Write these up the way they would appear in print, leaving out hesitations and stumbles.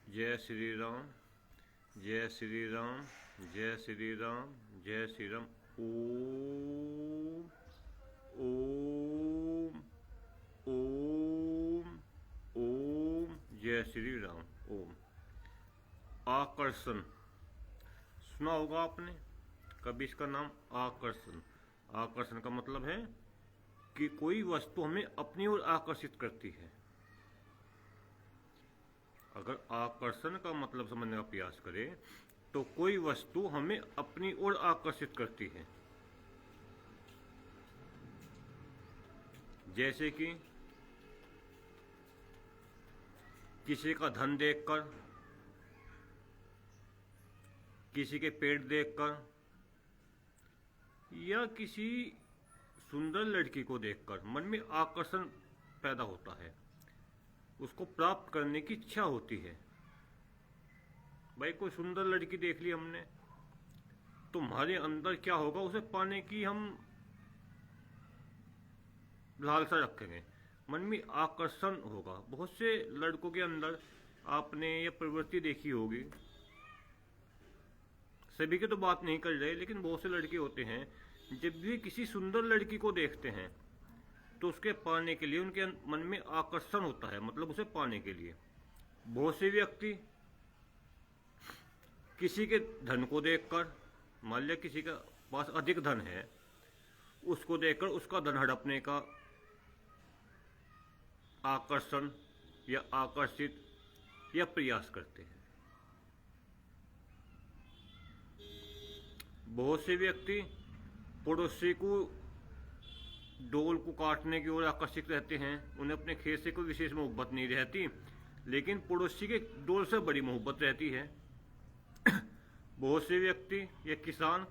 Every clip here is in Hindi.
जय श्री राम, जय श्री राम, जय श्री राम, जय श्री राम। ओम ओम ओम ओम। जय श्री राम। ओम। आकर्षण सुना होगा आपने कभी इसका नाम, आकर्षण। आकर्षण का मतलब है कि कोई वस्तु हमें अपनी ओर आकर्षित करती है। अगर आकर्षण का मतलब समझने का प्रयास करें तो कोई वस्तु हमें अपनी ओर आकर्षित करती है। जैसे कि किसी का धन देखकर, किसी के पेट देखकर, या किसी सुंदर लड़की को देखकर मन में आकर्षण पैदा होता है, उसको प्राप्त करने की इच्छा होती है। भाई कोई सुंदर लड़की देख ली हमने तो हमारे अंदर क्या होगा, उसे पाने की हम लालसा रखेंगे, मन में आकर्षण होगा। बहुत से लड़कों के अंदर आपने ये प्रवृत्ति देखी होगी, सभी की तो बात नहीं कर रहे, लेकिन बहुत से लड़के होते हैं जब भी किसी सुंदर लड़की को देखते हैं तो उसके पाने के लिए उनके मन में आकर्षण होता है, मतलब उसे पाने के लिए। बहुत से व्यक्ति किसी के धन को देखकर, मान लिया किसी का पास अधिक धन है, उसको देखकर उसका धन हड़पने का आकर्षण या आकर्षित या प्रयास करते हैं। बहुत से व्यक्ति पड़ोसी को डोल को काटने की ओर आकर्षित रहते हैं। उन्हें अपने खेत से कोई विशेष मोहब्बत नहीं रहती, लेकिन पड़ोसी के डोल से बड़ी मोहब्बत रहती है। बहुत से व्यक्ति या किसान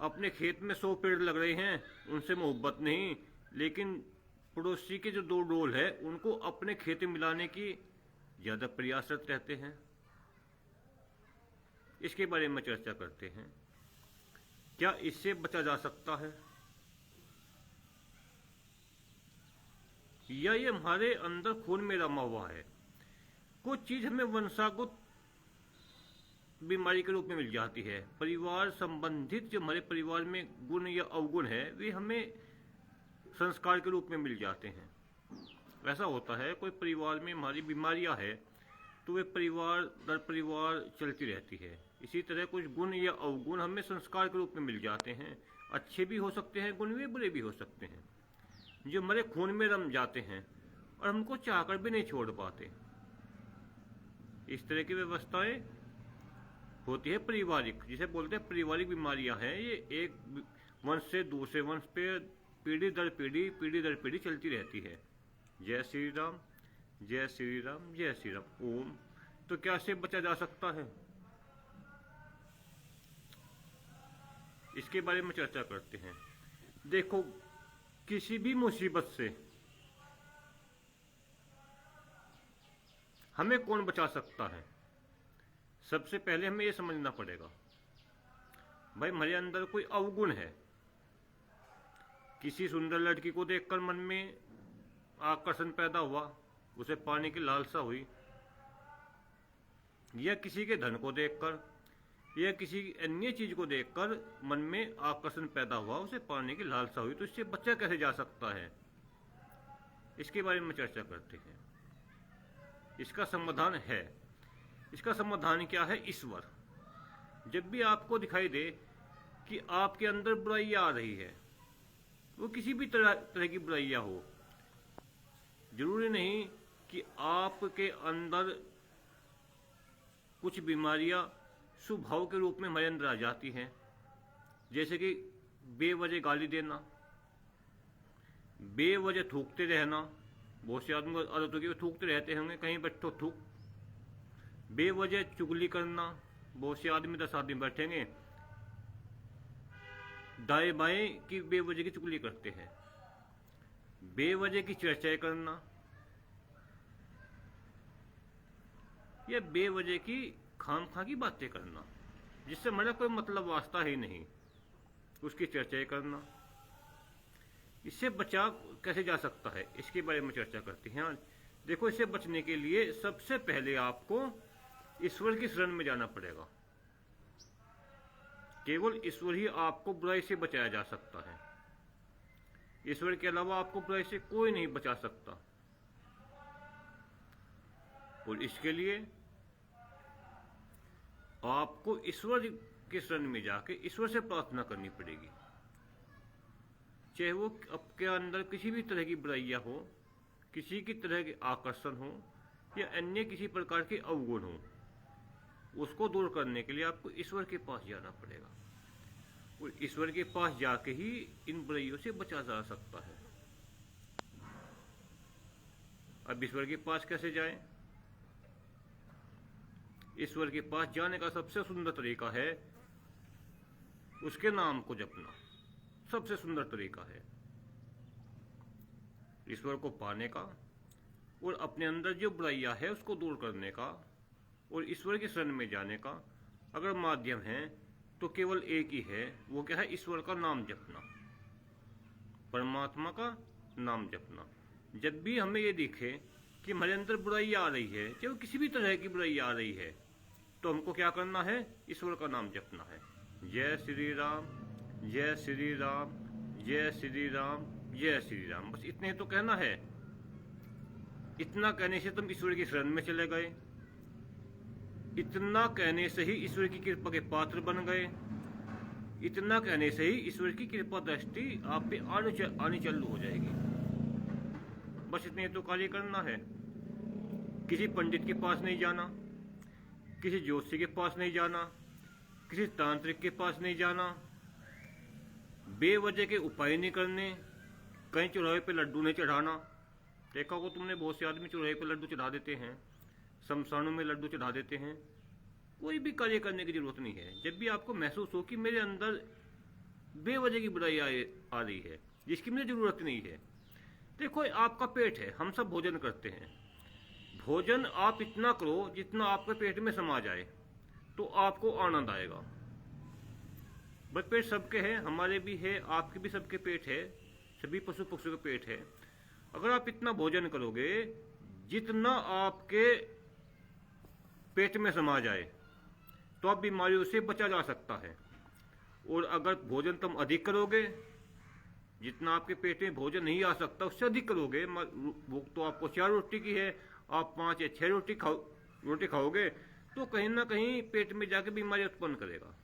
अपने खेत में 100 पेड़ लग रहे हैं, उनसे मोहब्बत नहीं, लेकिन पड़ोसी के जो 2 डोल है उनको अपने खेत में मिलाने की ज्यादा प्रयासरत रहते हैं। इसके बारे में चर्चा करते हैं, क्या इससे बचा जा सकता है या ये हमारे अंदर खून में रमा हुआ है। कुछ चीज हमें वंशागत बीमारी के रूप में मिल जाती है। परिवार संबंधित जो हमारे परिवार में गुण या अवगुण है वे हमें संस्कार के रूप में मिल जाते हैं। ऐसा होता है कोई परिवार में हमारी बीमारियां है तो वे परिवार दर परिवार चलती रहती है। इसी तरह कुछ गुण या अवगुण हमें संस्कार के रूप में मिल जाते हैं। अच्छे भी हो सकते हैं गुण, वे बुरे भी हो सकते हैं, जो हमारे खून में रम जाते हैं और हमको चाहकर भी नहीं छोड़ पाते। इस तरह की व्यवस्थाएं होती है पारिवारिक, जिसे बोलते हैं पारिवारिक बीमारियां हैं। ये एक वंश से दूसरे वंश पे पीढ़ी दर पीढ़ी चलती रहती है। जय श्री राम, जय श्री राम, जय श्री राम। ओम। तो क्या इससे बचा जा सकता है, इसके बारे में चर्चा करते हैं। देखो, किसी भी मुसीबत से हमें कौन बचा सकता है, सबसे पहले हमें यह समझना पड़ेगा। भाई हमारे अंदर कोई अवगुण है, किसी सुंदर लड़की को देखकर मन में आकर्षण पैदा हुआ, उसे पाने की लालसा हुई, या किसी के धन को देखकर या किसी अन्य चीज को देखकर मन में आकर्षण पैदा हुआ, उसे पाने की लालसा हुई, तो इससे बचा कैसे जा सकता है, इसके बारे में चर्चा करते हैं। इसका समाधान है, इसका समाधान क्या है? ईश्वर। जब भी आपको दिखाई दे कि आपके अंदर बुराई आ रही है, वो किसी भी तरह की बुराइयां हो, जरूरी नहीं कि आपके अंदर कुछ बीमारियां स्वभाव के रूप में हमारे अंदर आ जाती हैं। जैसे कि बेवजह गाली देना, बेवजह थूकते रहना। बहुत से आदमी को आदत होगी, थूकते रहते होंगे, कहीं बैठो थूक। बेवजह चुगली करना, बहुत से आदमी 10 आदमी बैठेंगे, दाएं बाएं की बेवजह की चुगली करते हैं। बेवजह की चर्चाएं करना, या बेवजह की खामखा की बातें करना, जिससे हमारा कोई मतलब वास्ता ही नहीं, उसकी चर्चाएं करना। इससे बचाव कैसे जा सकता है, इसके बारे में चर्चा करते हैं आज। देखो, इससे बचने के लिए सबसे पहले आपको ईश्वर की शरण में जाना पड़ेगा। केवल ईश्वर ही आपको बुराई से बचाया जा सकता है। ईश्वर के अलावा आपको बुराई से कोई नहीं बचा सकता। और इसके लिए आपको ईश्वर के शरण में जाके ईश्वर से प्रार्थना करनी पड़ेगी। चाहे वो आपके अंदर किसी भी तरह की बुराइयां हो, किसी की तरह के आकर्षण हो या अन्य किसी प्रकार के अवगुण हो, उसको दूर करने के लिए आपको ईश्वर के पास जाना पड़ेगा। और ईश्वर के पास जाके ही इन बुराइयों से बचा जा सकता है। अब ईश्वर के पास कैसे जाएं? ईश्वर के पास जाने का सबसे सुंदर तरीका है उसके नाम को जपना। सबसे सुंदर तरीका है ईश्वर को पाने का और अपने अंदर जो बुराइयां है उसको दूर करने का और ईश्वर की शरण में जाने का। अगर माध्यम है तो केवल एक ही है, वो क्या है? ईश्वर का नाम जपना, परमात्मा का नाम जपना। जब भी हमें ये दिखे कि हमारे अंदर बुराई आ रही है, चाहे वो किसी भी तरह की बुराई आ रही है, तो हमको क्या करना है? ईश्वर का नाम जपना है। जय श्री राम, जय श्री राम, जय श्री राम, जय श्री राम। बस इतने तो कहना है। इतना कहने से तुम ईश्वर की शरण में चले गए। इतना कहने से ही ईश्वर की कृपा के पात्र बन गए। इतना कहने से ही ईश्वर की कृपा दृष्टि आप पे आनी चालू हो जाएगी। बस इतने तो कार्य करना है। किसी पंडित के पास नहीं जाना, किसी ज्योतिषी के पास नहीं जाना, किसी तांत्रिक के पास नहीं जाना, बेवजह के उपाय नहीं करने, कहीं चौराहे पे लड्डू नहीं चढ़ाना। देखा होगा तुमने, बहुत से आदमी चौराहे पे लड्डू चढ़ा देते हैं, शमशानों में लड्डू चढ़ा देते हैं। कोई भी कार्य करने की जरूरत नहीं है। जब भी आपको महसूस हो कि मेरे अंदर बेवजह की बुराई आ रही है जिसकी मुझे जरूरत नहीं है। देखो, आपका पेट है, हम सब भोजन करते हैं। भोजन आप इतना करो जितना आपके पेट में समा जाए, तो आपको आनंद आएगा। बस पेट सबके हैं, हमारे भी है, आपके भी सबके पेट है, सभी पशु पक्षियों का पेट है। अगर आप इतना भोजन करोगे जितना आपके पेट में समा जाए, तो आप बीमारियों से बचा जा सकता है। और अगर भोजन तुम अधिक करोगे, जितना आपके पेट में भोजन नहीं आ सकता उससे अधिक करोगे, भूख तो आपको 4 रोटी की है, आप 5 या 6 रोटी खाओगे, तो कहीं ना कहीं पेट में जाके बीमारी उत्पन्न करेगा।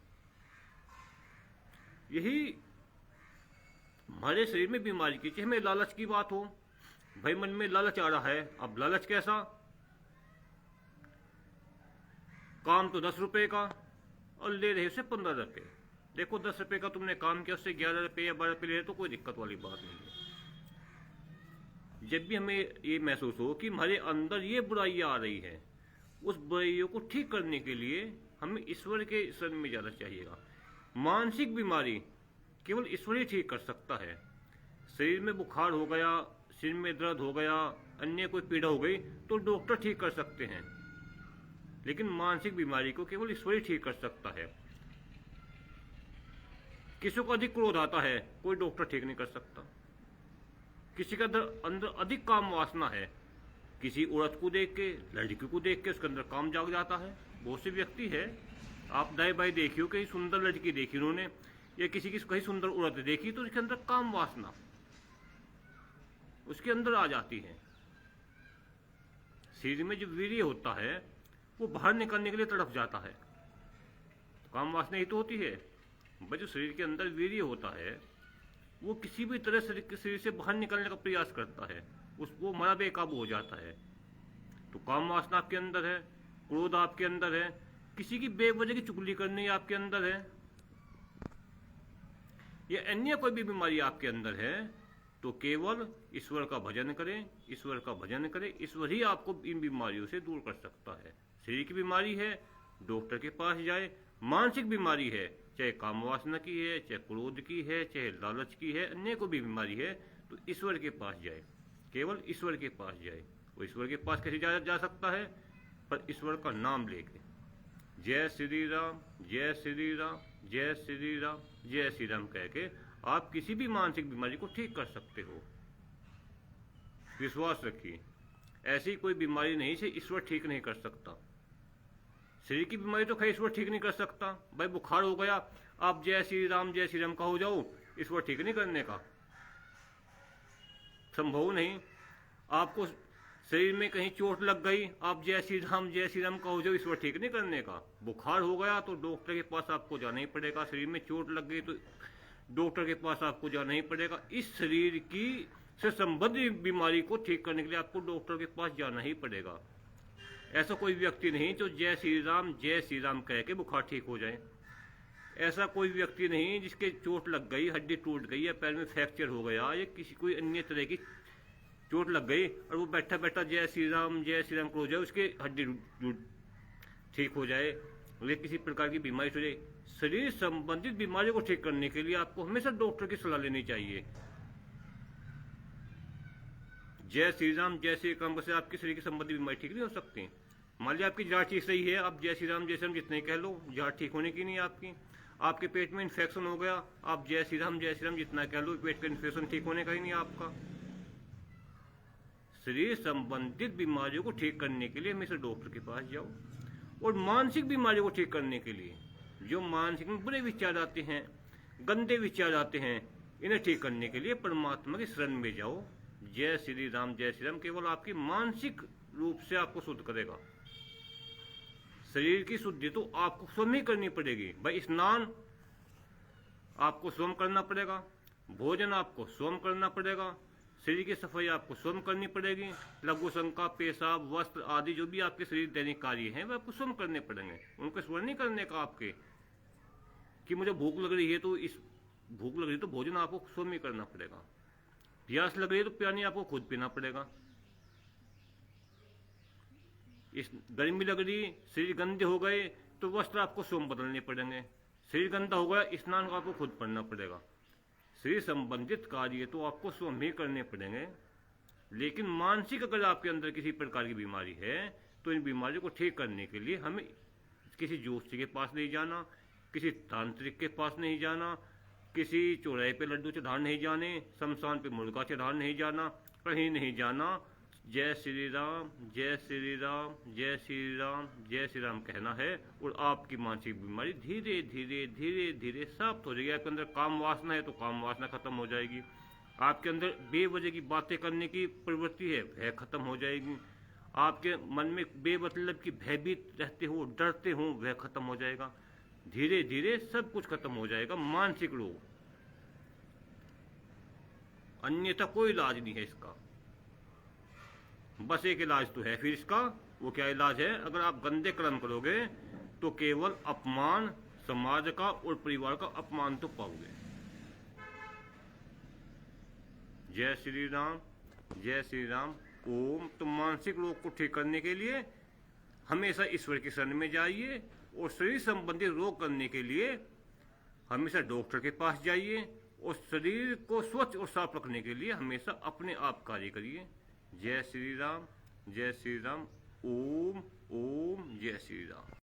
यही हमारे शरीर में बीमारी की, चाहे हमें लालच की बात हो, भाई मन में लालच आ रहा है। अब लालच कैसा? काम तो 10 रुपए का और ले रहे उसे 15 रुपए। देखो, 10 रुपए का तुमने काम किया, उससे 11 रुपए या 12 रुपए ले रहे, तो कोई दिक्कत वाली बात नहीं है। जब भी हमें ये महसूस हो कि हमारे अंदर ये बुराइयां आ रही है, उस बुराइयों को ठीक करने के लिए हमें ईश्वर के शरण में जाना चाहिएगा। मानसिक बीमारी केवल ईश्वर ही ठीक कर सकता है। शरीर में बुखार हो गया, सिर में दर्द हो गया, अन्य कोई पीड़ा हो गई, तो डॉक्टर ठीक कर सकते हैं, लेकिन मानसिक बीमारी को केवल ईश्वर ही ठीक कर सकता है। किसी को अधिक क्रोध आता है, कोई डॉक्टर ठीक नहीं कर सकता। किसी का अंदर अधिक काम वासना है, किसी औरत को देख के, लड़की को देख के उसके अंदर काम जाग जाता है। बहुत से व्यक्ति है, आप दाएं बाएं देखियो, कहीं सुंदर लड़की देखी उन्होंने या किसी की कहीं सुंदर औरत देखी, तो उसके अंदर काम वासना उसके अंदर आ जाती है। शरीर में जो वीर्य होता है वो बाहर निकलने के लिए तड़प जाता है। काम वासना ही तो होती है। बस जो शरीर के अंदर वीर्य होता है वो किसी भी तरह शरीर से बाहर निकलने का प्रयास करता है, उसको हमारा बेकाबू हो जाता है। तो काम वासना आपके अंदर है, क्रोध आपके अंदर है, किसी की बेवजह की चुगली करनी आपके अंदर है, या अन्य कोई भी बीमारी आपके अंदर है, तो केवल ईश्वर का भजन करें, ईश्वर का भजन करें। ईश्वर ही आपको इन बीमारियों से दूर कर सकता है। शरीर की बीमारी है, डॉक्टर के पास जाए। मानसिक बीमारी है, चाहे काम वासना की है, चाहे क्रोध की है, चाहे लालच की है, अन्य को भी बीमारी है, तो ईश्वर के पास जाए, केवल ईश्वर के पास जाए। वो ईश्वर के पास कैसे जा सकता है? पर ईश्वर का नाम लेके, जय श्री राम, जय श्री राम, जय श्री राम, जय श्री राम कह के आप किसी भी मानसिक बीमारी को ठीक कर सकते हो। विश्वास रखिए, ऐसी कोई बीमारी नहीं से ईश्वर ठीक नहीं कर सकता। शरीर की बीमारी तो खैर ईश्वर ठीक नहीं कर सकता। भाई बुखार हो गया, आप जय श्री राम का हो जाओ, ईश्वर ठीक नहीं करने का संभव नहीं। आपको शरीर में कहीं चोट लग गई, आप जय श्री राम का हो जाओ, ईश्वर ठीक नहीं करने का। बुखार हो गया तो डॉक्टर के पास आपको जाना ही पड़ेगा। शरीर में चोट लग गई तो डॉक्टर के पास आपको जाना ही पड़ेगा। इस शरीर की से संबंधित बीमारी को ठीक करने के लिए आपको डॉक्टर के पास जाना ही पड़ेगा। ऐसा कोई व्यक्ति नहीं जो जय श्री राम कह के बुखार ठीक हो जाए। ऐसा कोई व्यक्ति नहीं जिसके चोट लग गई, हड्डी टूट गई या पैर में फ्रैक्चर हो गया या किसी कोई अन्य तरह की चोट लग गई और वो बैठा बैठा जय श्री राम हो जाए, उसके हड्डी ठीक हो जाए या किसी प्रकार की बीमारी हो जाए। शरीर संबंधित बीमारियों को ठीक करने के लिए आपको हमेशा डॉक्टर की सलाह लेनी चाहिए। जय श्री राम से आपके शरीर की संबंधित बीमारी ठीक नहीं हो सकती। मान लीजिए आपकी जांच ठीक सही है, आप जय श्री राम जितने कह लो, जांच ठीक होने की नहीं आपकी। आपके पेट में इन्फेक्शन हो गया, आप जय श्री राम जितना कह लो, पेट का इन्फेक्शन ठीक होने का ही नहीं आपका। शरीर संबंधित बीमारियों को ठीक करने के लिए हमेशा डॉक्टर के पास जाओ। और मानसिक बीमारियों को ठीक करने के लिए, जो मानसिक में बुरे विचार आते हैं, गंदे विचार आते हैं, इन्हें ठीक करने के लिए परमात्मा की शरण में जाओ। जय श्री राम केवल आपकी मानसिक रूप से आपको शुद्ध करेगा। शरीर की शुद्धि तो आपको स्वयं ही करनी पड़ेगी। भाई स्नान आपको स्वयं करना पड़ेगा, भोजन आपको स्वयं करना पड़ेगा, शरीर की सफाई आपको स्वयं करनी पड़ेगी, लघु शंका, पेशाब, वस्त्र आदि जो भी आपके शरीर दैनिक कार्य हैं वह आपको स्वयं करने पड़ेंगे। उनको स्मरण नहीं करने का आपके कि मुझे भूख लग रही है तो भोजन आपको स्वयं ही करना पड़ेगा। प्यास लग रही है तो पानी आपको खुद पीना पड़ेगा। इस गर्मी लग रही, शरीर गंदे हो गए तो वस्त्र आपको स्वयं बदलने पड़ेंगे। शरीर गंदा हो गया, स्नान आपको खुद करना पड़ेगा। शरीर संबंधित कार्य तो आपको स्वयं ही करने पड़ेंगे। लेकिन मानसिक अगर आपके अंदर किसी प्रकार की बीमारी है तो इन बीमारियों को ठीक करने के लिए हमें किसी ज्योतिषी के पास नहीं जाना, किसी तांत्रिक के पास नहीं जाना, किसी चौराहे पे लड्डू चढ़ाने नहीं जाने, शमशान पे मुर्गा चढ़ाने नहीं जाना, कहीं नहीं जाना। जय श्री राम कहना है और आपकी मानसिक बीमारी धीरे धीरे समाप्त हो जाएगी। आपके अंदर काम वासना है तो काम वासना खत्म हो जाएगी। आपके अंदर बेवजह की बातें करने की प्रवृत्ति है वह खत्म हो जाएगी। आपके मन में बेमतलब की भयभीत रहते हो, डरते हो, वह खत्म हो जाएगा। धीरे धीरे सब कुछ खत्म हो जाएगा। मानसिक रोग, अन्यथा कोई इलाज नहीं है इसका। बस एक इलाज तो है फिर इसका। वो क्या इलाज है? अगर आप गंदे कर्म करोगे तो केवल अपमान, समाज का और परिवार का अपमान तो पाओगे। जय श्री राम ओम। तो मानसिक रोग को ठीक करने के लिए हमेशा ईश्वर की शरण में जाइए और शरीर संबंधी रोग करने के लिए हमेशा डॉक्टर के पास जाइए और शरीर को स्वच्छ और साफ रखने के लिए हमेशा अपने आप कार्य करिए। जय श्री राम ओम ओम। जय श्री राम।